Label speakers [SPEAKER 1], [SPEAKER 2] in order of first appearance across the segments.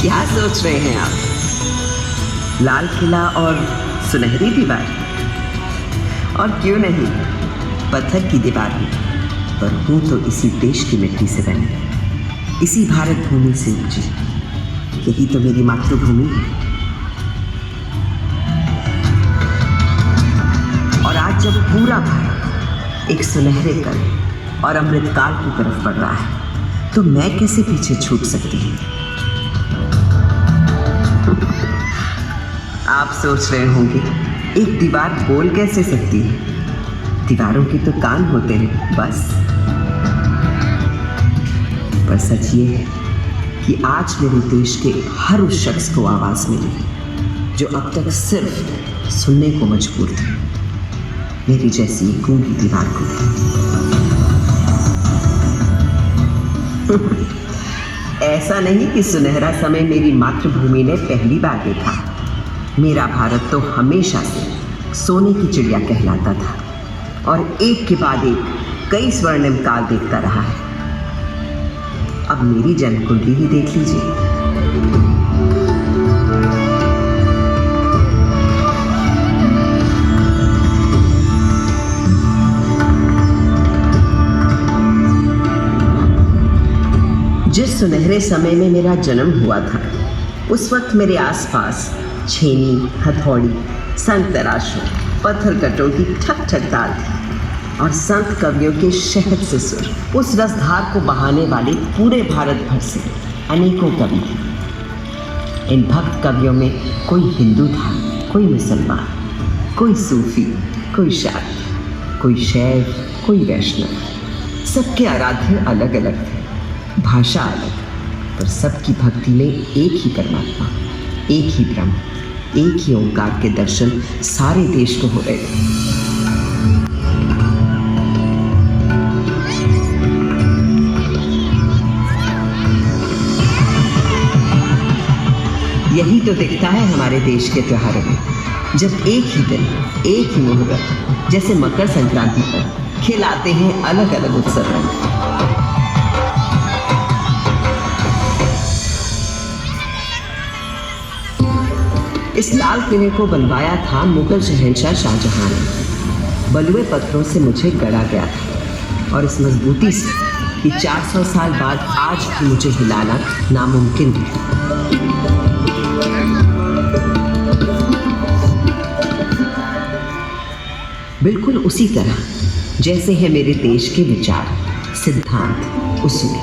[SPEAKER 1] क्या सोच रहे हैं आप? लाल किला और सुनहरी दीवार, और क्यों नहीं पत्थर की दीवार भी, पर हूं तो इसी देश की मिट्टी से बनी, इसी भारत भूमि से उपजी। यही तो मेरी मातृभूमि है। और आज जब पूरा भारत एक सुनहरे कल और अमृतकाल की तरफ बढ़ रहा है, तो मैं कैसे पीछे छूट सकती हूँ? आप सोच रहे होंगे, एक दीवार बोल कैसे सकती है? दीवारों के तो कान होते हैं बस। पर सच ये है कि आज मेरे देश के हर उस शख्स को आवाज मिली जो अब तक सिर्फ सुनने को मजबूर था, मेरी जैसी गूंगी दीवार को। ऐसा नहीं कि सुनहरा समय मेरी मातृभूमि ने पहली बार देखा। मेरा भारत तो हमेशा से सोने की चिड़िया कहलाता था और एक के बाद एक कई स्वर्णिम काल देखता रहा है। अब मेरी जन्म कुंडली ही देख लीजिए। जिस सुनहरे समय में मेरा जन्म हुआ था, उस वक्त मेरे आसपास छेनी, हथौड़ी, संग तराशू, पत्थर कटोती ठक ठक ताल थी और संत कवियों के शहद से सुर, उस रसधार को बहाने वाले पूरे भारत भर से अनेकों कवि थे। इन भक्त कवियों में कोई हिंदू था, कोई मुसलमान, कोई सूफी, कोई शायर, कोई शैव, कोई वैष्णव। सबके आराध्य अलग अलग थे, भाषा अलग, पर सबकी भक्ति में एक ही परमात्मा, एक ही ब्रह्म, एक ही ओंकार के दर्शन सारे देश को हो रहे थे। यही तो दिखता है हमारे देश के त्योहारों में, जब एक ही दिन, एक ही मुहूर्त, जैसे मकर संक्रांति पर खिलाते हैं अलग अलग उत्सव रंग। इस लाल किले को बनवाया था मुगल शहंशाह शाहजहां ने। बलुए पत्थरों से मुझे गढ़ा गया था और इस मजबूती से कि 400 साल बाद आज भी मुझे हिलाना नामुमकिन है। बिल्कुल उसी तरह जैसे है मेरे देश के विचार, सिद्धांत, उसूल।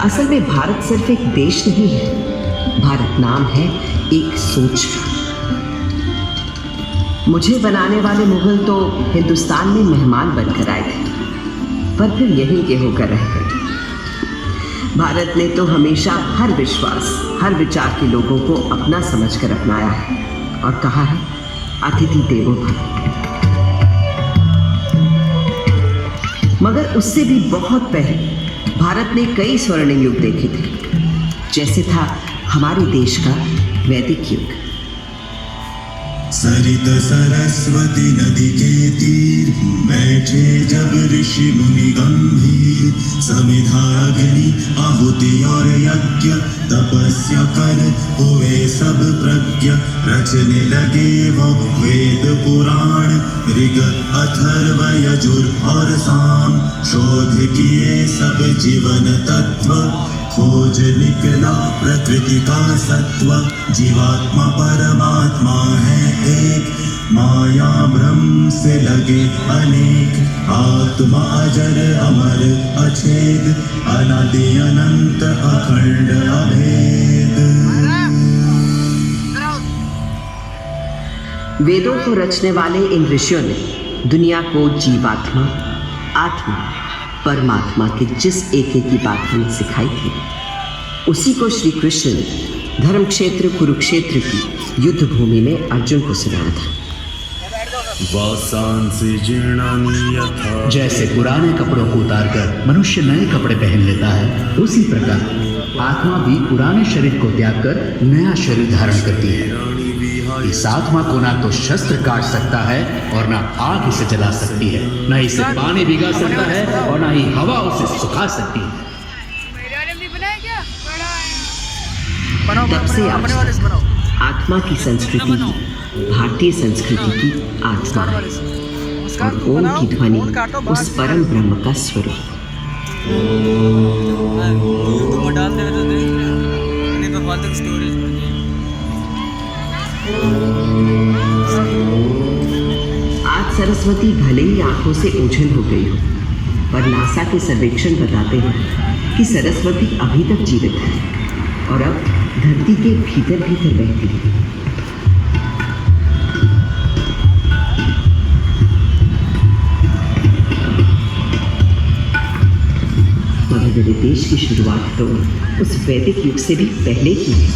[SPEAKER 1] असल में भारत सिर्फ एक देश नहीं है, भारत नाम है एक सोच। मुझे बनाने वाले मुगल तो हिंदुस्तान में मेहमान बनकर आए थे, पर फिर यहीं के होकर रह गए। भारत ने तो हमेशा हर विश्वास, हर विचार के लोगों को अपना समझकर अपनाया है और कहा है अतिथि देवो भव। मगर उससे भी बहुत पहले भारत ने कई स्वर्णिम युग देखे थे, जैसे था हमारे देश का वैदिक युग।
[SPEAKER 2] सरित सरस्वती नदी के तीर बैठे जब ऋषि मुनि गंभीर, समिधा अग्नि आहुति और यज्ञ तपस्या कर हुए सब प्रज्ञ, रचने लगे वो वेद पुराण ऋग अथर्व यजुर और साम, शोध किए सब जीवन तत्व, खोज निकला प्रकृति का सत्व, जीवात्मा परमात्मा है एक, माया ब्रह्म से लगे अनेक, आत्मा अजर अमर अछेद, अनादि अनंत अखंड अभेद।
[SPEAKER 1] वेदों को रचने वाले इन ऋषियों ने दुनिया को जीवात्मा, आत्मा, परमात्मा के जिस एक की बात हमें सिखाई थी, उसी को श्री कृष्ण ने धर्म क्षेत्र कुरुक्षेत्र की युद्ध भूमि में अर्जुन को सुनाया था।
[SPEAKER 3] जैसे पुराने कपड़ों को उतारकर मनुष्य नए कपड़े पहन लेता है, उसी प्रकार आत्मा भी पुराने शरीर को त्याग कर नया शरीर धारण करती है। इस आत्मा को ना तो शस्त्र काट सकता है और ना आग इसे जला सकती है, ना इसे पानी भिगा सकता है और ना ही हवा उसे सुखा सकती है।
[SPEAKER 1] तब से आज तक आत्मा की संस्कृति ही भारतीय संस्कृति की आत्मा है और ओम की ध्वनि उस परम ब्रह्म का स्वरूप।
[SPEAKER 4] डाल दे तो नहीं तो फालतू स्टोरेज
[SPEAKER 1] आज सरस्वती भले ही आंखों से ओझल हो गई हो, पर नासा के सर्वेक्षण बताते हैं कि सरस्वती अभी तक जीवित है और अब धरती के भीतर भीतर बहती है। मगर मेरे देश की शुरुआत तो उस वैदिक युग से भी पहले की है।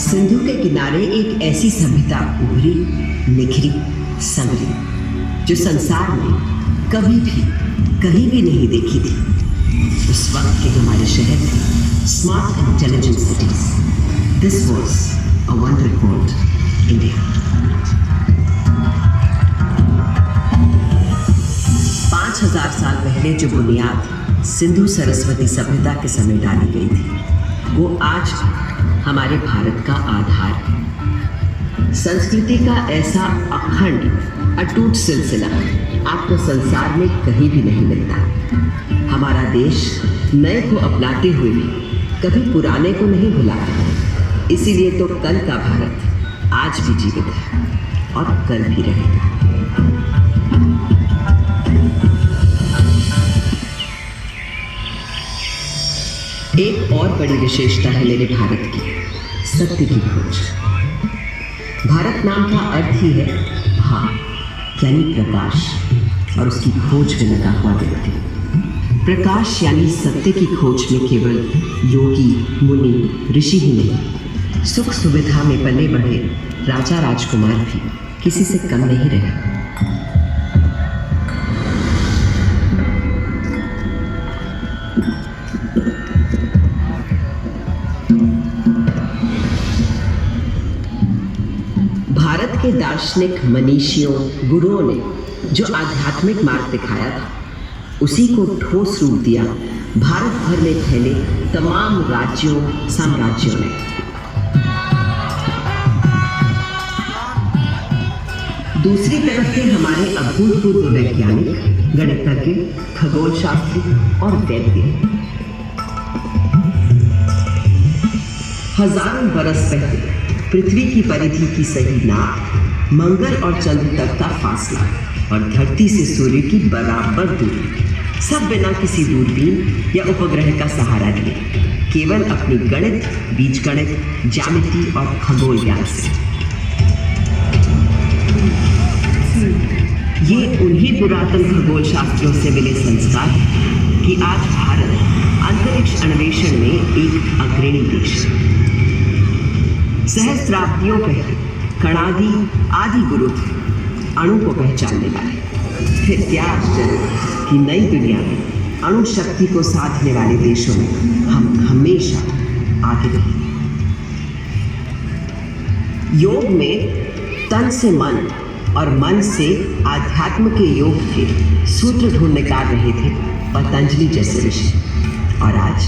[SPEAKER 1] सिंधु के किनारे एक ऐसी सभ्यता उभरी, निखरी, संवरी जो संसार में कभी भी कहीं भी नहीं देखी थी। उस वक्त के हमारे शहर थे smart intelligent cities. This was a wonder called India. 5000 साल पहले जो बुनियाद सिंधु सरस्वती सभ्यता के समय डाली गई थी, वो आज हमारे भारत का आधार है। संस्कृति का ऐसा अखंड अटूट सिलसिला आपको संसार में कहीं भी नहीं मिलता। हमारा देश नए को अपनाते हुए भी कभी पुराने को नहीं भुलाता। इसीलिए तो कल का भारत आज भी जीवित है और कल भी रहेगा। एक और बड़ी विशेषता है मेरे भारत की, सत्य की खोज। भारत नाम का अर्थ ही है भा यानी प्रकाश और उसकी खोज में लगा हुआ व्यक्ति। प्रकाश यानी सत्य की खोज में केवल योगी, मुनि, ऋषि ही नहीं, सुख सुविधा में पले बढ़े राजा राजकुमार भी किसी से कम नहीं रहे। भारत के दार्शनिक मनीषियों, गुरुओं ने जो आध्यात्मिक मार्ग दिखाया था, उसी को ठोस रूप दिया भारत भर में फैले तमाम राज्यों, साम्राज्यों ने। दूसरी तरफ थे हमारे अभूतपूर्व वैज्ञानिक, गणितज्ञ, खगोल शास्त्री और वैद्य। हजारों बरस पहले पृथ्वी की परिधि की सही नाप, मंगल और चंद्र तक का फासला और धरती से सूर्य की बराबर दूरी, सब बिना किसी दूरबीन या उपग्रह का सहारा लिए, केवल अपनी गणित, बीजगणित, ज्यामिति और खगोल ज्ञान से। ये उन्हीं पुरातन खगोल शास्त्रियों से मिले संस्कार हैं कि आज भारत अंतरिक्ष अन्वेषण में एक अग्रणी देश है। सहस्त्राब्दियों पहले कणादि आदि गुरु थे अणु को पहचानने वाले। फिर क्या आश्चर्य कि नई दुनिया में अणु शक्ति को साधने वाले देशों में हम हमेशा आगे रहे। योग में तन से मन और मन से आध्यात्म के योग के सूत्र ढूंढ निकाल रहे थे पतंजलि जैसे ऋषि। और आज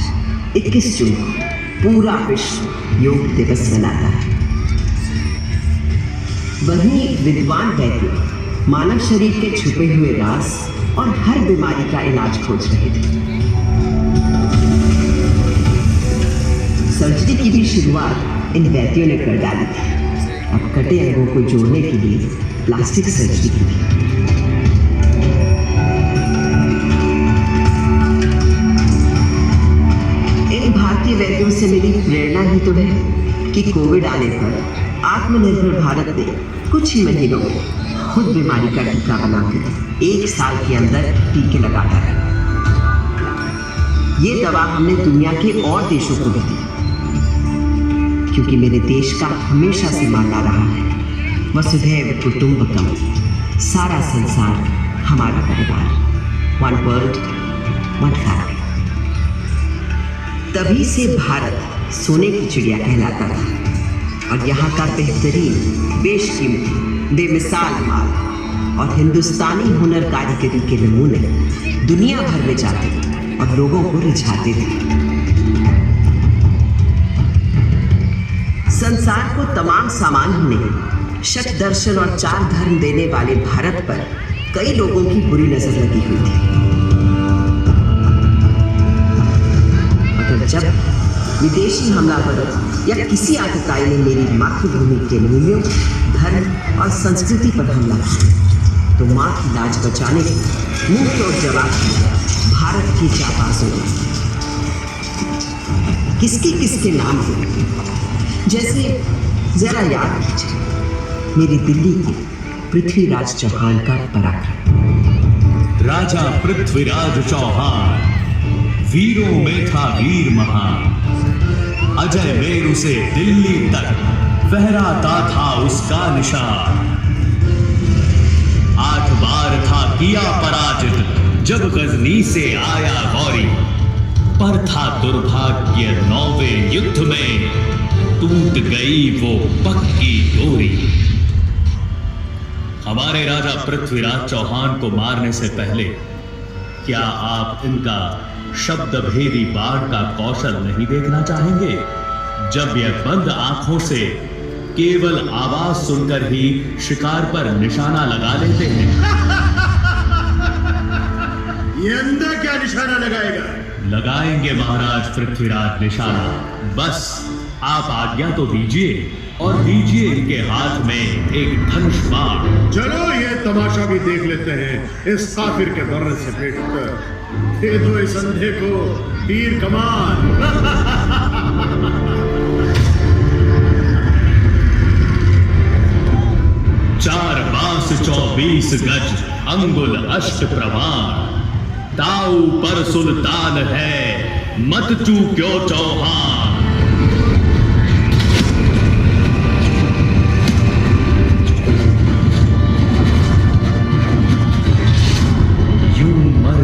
[SPEAKER 1] 21 जून को पूरा विश्व योग दिवस मनाता है। वहीं विद्वान वैद्य मानव शरीर के छुपे हुए राज और हर बीमारी का इलाज खोज रहे थे। सर्जरी की भी शुरुआत इन वैद्यों ने कर डाली थी। अब कटे अंगों को जोड़ने के लिए प्लास्टिक सर्जरी की थी। इन भारतीय वैद्यों से मिली प्रेरणा ही तो है कि कोविड आने पर आत्मनिर्भर भारत ने कुछ ही महीनों में खुद बीमारी का टीका बनाकर 1 साल के अंदर टीके लगाता है। ये दवा हमने दुनिया के और देशों को भी दी। क्योंकि मेरे देश का हमेशा से मानना रहा है वसुधैव कुटुंबकम, सारा संसार हमारा परिवार, वन वर्ल्ड वन फैमिली। तभी से भारत सोने की चिड़िया कहलाता था और यहाँ का बेहतरीन, बेशकीमती, बेमिसाल माल और हिंदुस्तानी हुनर कारीगरी के नमूने दुनिया भर में जाते और लोगों को रिझाते थे। संसार को तमाम सामान होने, शक दर्शन और चार धर्म देने वाले भारत पर कई लोगों की बुरी नजर लगी हुई थी। मगर जब विदेशी हमलावरों या किसी आतताई ने मेरी मातृभूमि के मूल्यों, धर्म और संस्कृति पर हमला किया तो माँ की लाज बचाने के मुंह तोड़ जवाब दिया भारत की जाबाजों ने। किसके नाम हो, जैसे जरा याद कीजिए मेरी दिल्ली के पृथ्वीराज चौहान का पराक्रम।
[SPEAKER 5] राजा पृथ्वीराज चौहान वीरों में था वीर महान, अजय मेरु से दिल्ली तक फहराता था उसका निशान। 8 बार था किया पराजित जब गजनी से आया गौरी, पर था दुर्भाग्य 9वें युद्ध में टूट गई वो पक्की डोरी। हमारे राजा पृथ्वीराज चौहान को मारने से पहले क्या आप इनका शब्द भेदी बाण का कौशल नहीं देखना चाहेंगे, जब यह बंद आंखों से केवल आवाज सुनकर ही शिकार पर निशाना लगा लेते हैं।
[SPEAKER 6] ये अंधा क्या निशाना लगाएगा?
[SPEAKER 5] लगाएंगे महाराज पृथ्वीराज निशाना, बस आप आज्ञा तो दीजिए और दीजिए इनके हाथ में एक धनुष बाण।
[SPEAKER 6] चलो ये तमाशा भी देख लेते हैं इस काफिर के दर्रे से पेट कर। दे दो इस अंधे को तीर कमान।
[SPEAKER 5] 4 बांस 24 गज अंगुल अष्ट प्रमाण, ताऊ पर सुल्तान है मत चूक्यो चौहान।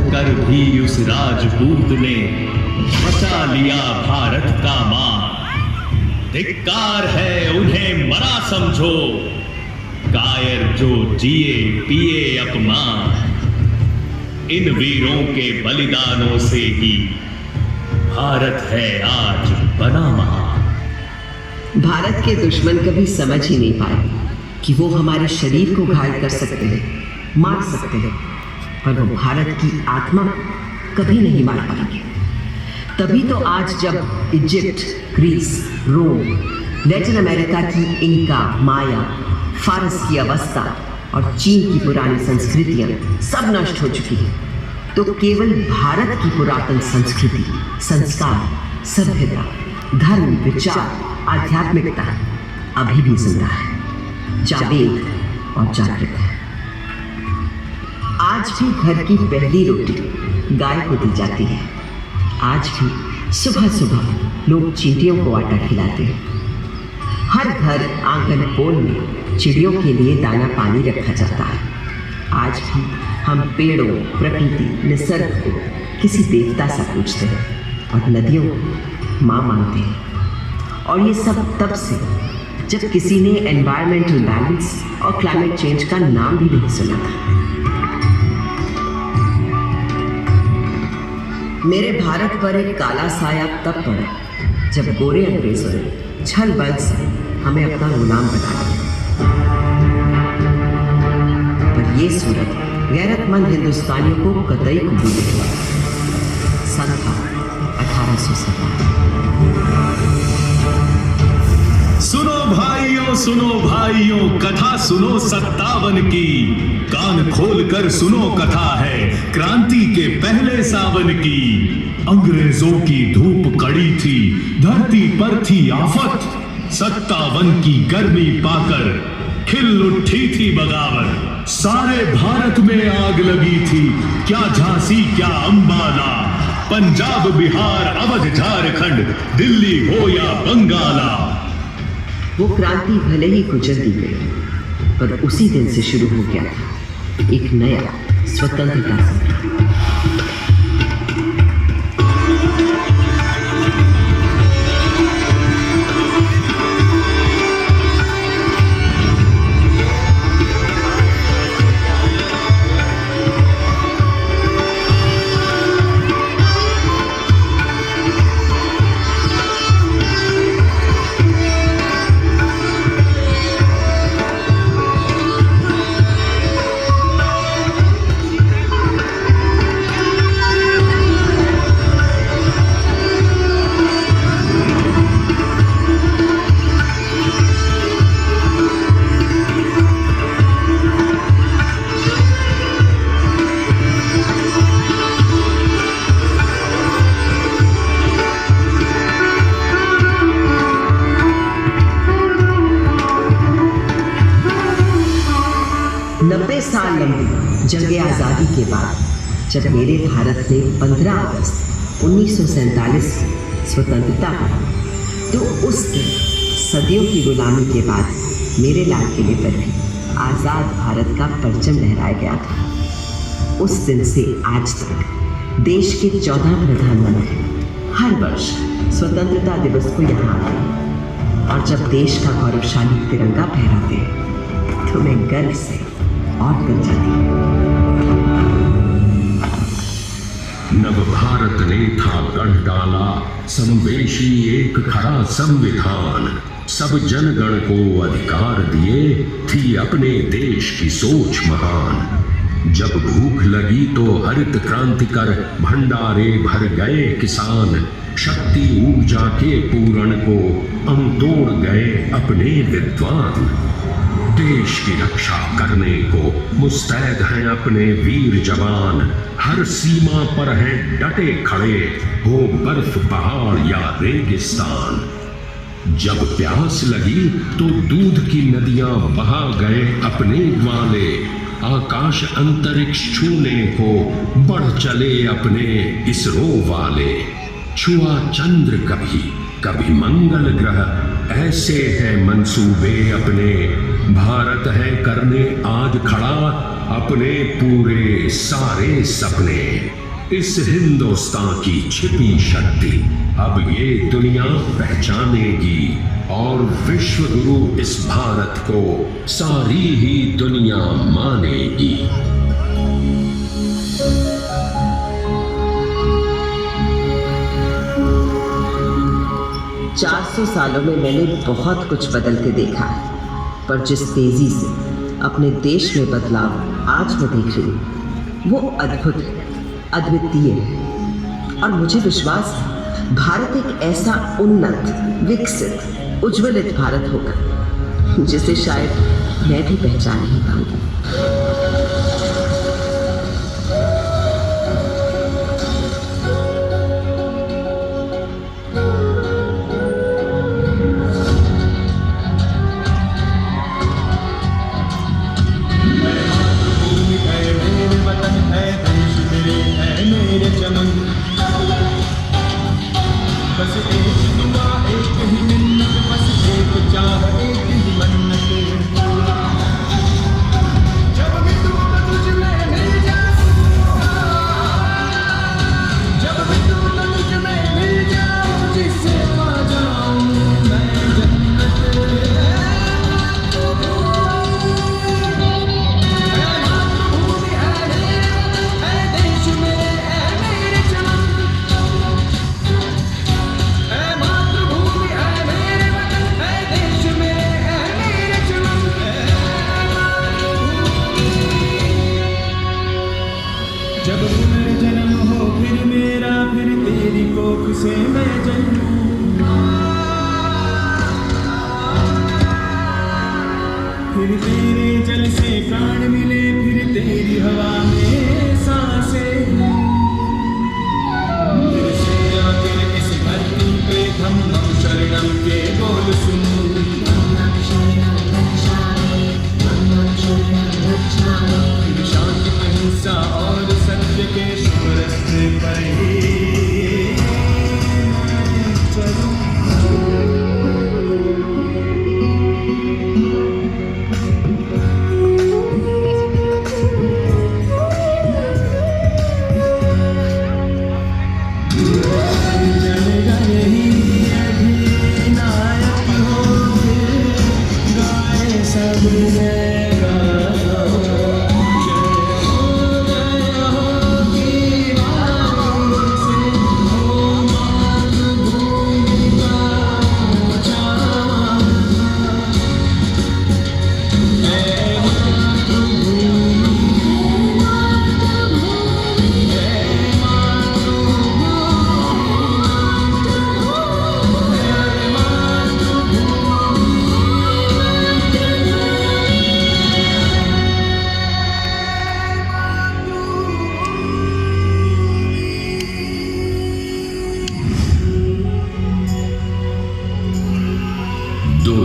[SPEAKER 5] कर भी उस राजदूत ने बचा लिया भारत का मान। धिक्कार है उन्हें मरा समझो, कायर जो जिए पिए अपमान। इन वीरों के बलिदानों से ही भारत है आज बना महान।
[SPEAKER 1] भारत के दुश्मन कभी समझ ही नहीं पाए कि वो हमारे शरीर को घायल कर सकते हैं, मार सकते हैं, पर वो भारत की आत्मा कभी नहीं मार पाएंगे। तभी तो आज जब इजिप्ट, ग्रीस, रोम, लैटिन अमेरिका की इंका, माया, फारस की अवस्था और चीन की पुरानी संस्कृतियां सब नष्ट हो चुकी हैं, तो केवल भारत की पुरातन संस्कृति, संस्कार, सभ्यता, धर्म, विचार, आध्यात्मिकता अभी भी जिंदा है, जावेद और जागृत है। आज भी घर की पहली रोटी गाय को दी जाती है। आज भी सुबह सुबह लोग चींटियों को आटा खिलाते हैं। हर घर आंगन पोल में चिड़ियों के लिए दाना पानी रखा जाता है। आज भी हम पेड़ों, प्रकृति, निसर्ग को किसी देवता सा पूजते हैं और नदियों को माँ मानते हैं। और ये सब तब से जब किसी ने एनवायरमेंटल बैलेंस और क्लाइमेट चेंज का नाम भी नहीं सुना था। मेरे भारत पर एक काला साया तब पड़ा जब गोरे अंग्रेजों ने छल बल से हमें अपना गुलाम बना लिया। पर ये सूरत गैरतमंद हिंदुस्तानियों को कतई कबूल नहीं। सन था 1857।
[SPEAKER 5] सुनो भाइयों कथा सुनो 57 की, कान खोलकर सुनो कथा है क्रांति के पहले सावन की। अंग्रेजों की धूप कड़ी थी, धरती पर थी आफत, 57 की गर्मी पाकर खिल उठी थी बगावत। सारे भारत में आग लगी थी, क्या झांसी क्या अंबाला, पंजाब बिहार अवध झारखंड, दिल्ली हो या बंगाला।
[SPEAKER 1] वो क्रांति भले ही कुचल दी गई, पर उसी दिन से शुरू हो गया था एक नया स्वतंत्रता संग्राम। जंग आज़ादी के बाद जब मेरे भारत में 15 अगस्त 1947 स्वतंत्रता हुई, तो उस दिन सदियों की गुलामी के बाद मेरे लाल किले पर भी आज़ाद भारत का परचम लहराया गया था। उस दिन से आज तक देश के 14 प्रधानमंत्री हर वर्ष स्वतंत्रता दिवस को यहाँ आते हैं, और जब देश का गौरवशाली तिरंगा फहराते हैं तो मैं गर्व से और बन जाती हूँ।
[SPEAKER 7] नव भारत ने था गढ़ डाला संवेशी एक खरा संविधान, सब जनगण को अधिकार दिए, थी अपने देश की सोच महान। जब भूख लगी तो हरित क्रांति कर भंडारे भर गए किसान, शक्ति ऊर्जा के पूरण को हम तोड़ गए अपने विद्वान। देश की रक्षा करने को मुस्तैद हैं अपने वीर जवान, हर सीमा पर हैं डटे खड़े, हो बर्फ पहाड़ या रेगिस्तान। जब प्यास लगी तो दूध की नदियां बहा गए अपने ग्वाले, आकाश अंतरिक्ष छूने को बढ़ चले अपने इसरो वाले। छुआ चंद्र कभी कभी मंगल ग्रह, ऐसे हैं मंसूबे अपने, भारत है करने आज खड़ा अपने पूरे सारे सपने। इस हिंदुस्तान की छिपी शक्ति अब ये दुनिया पहचानेगी, और विश्व गुरु इस भारत को सारी ही दुनिया मानेगी।
[SPEAKER 1] 400 सालों में मैंने बहुत कुछ बदल के देखा है, पर जिस तेजी से अपने देश में बदलाव आज मैं देख रही हूँ वो अद्भुत है, अद्वितीय है। और मुझे विश्वास है भारत एक ऐसा उन्नत, विकसित, उज्ज्वलित भारत होगा जिसे शायद मैं भी पहचान नहीं पाऊंगी।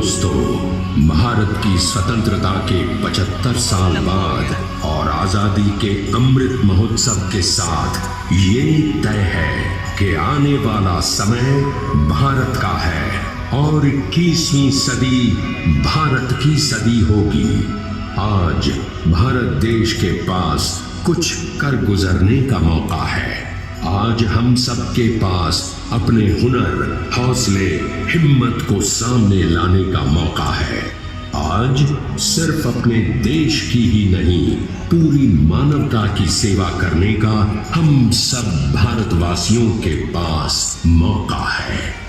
[SPEAKER 7] दोस्तों, भारत की स्वतंत्रता के 75 साल बाद और आजादी के अमृत महोत्सव के साथ ये तय है कि आने वाला समय भारत का है और 21वीं सदी भारत की सदी होगी। आज भारत देश के पास कुछ कर गुजरने का मौका है। आज हम सबके पास अपने हुनर, हौसले, हिम्मत को सामने लाने का मौका है। आज सिर्फ अपने देश की ही नहीं, पूरी मानवता की सेवा करने का हम सब भारतवासियों के पास मौका है।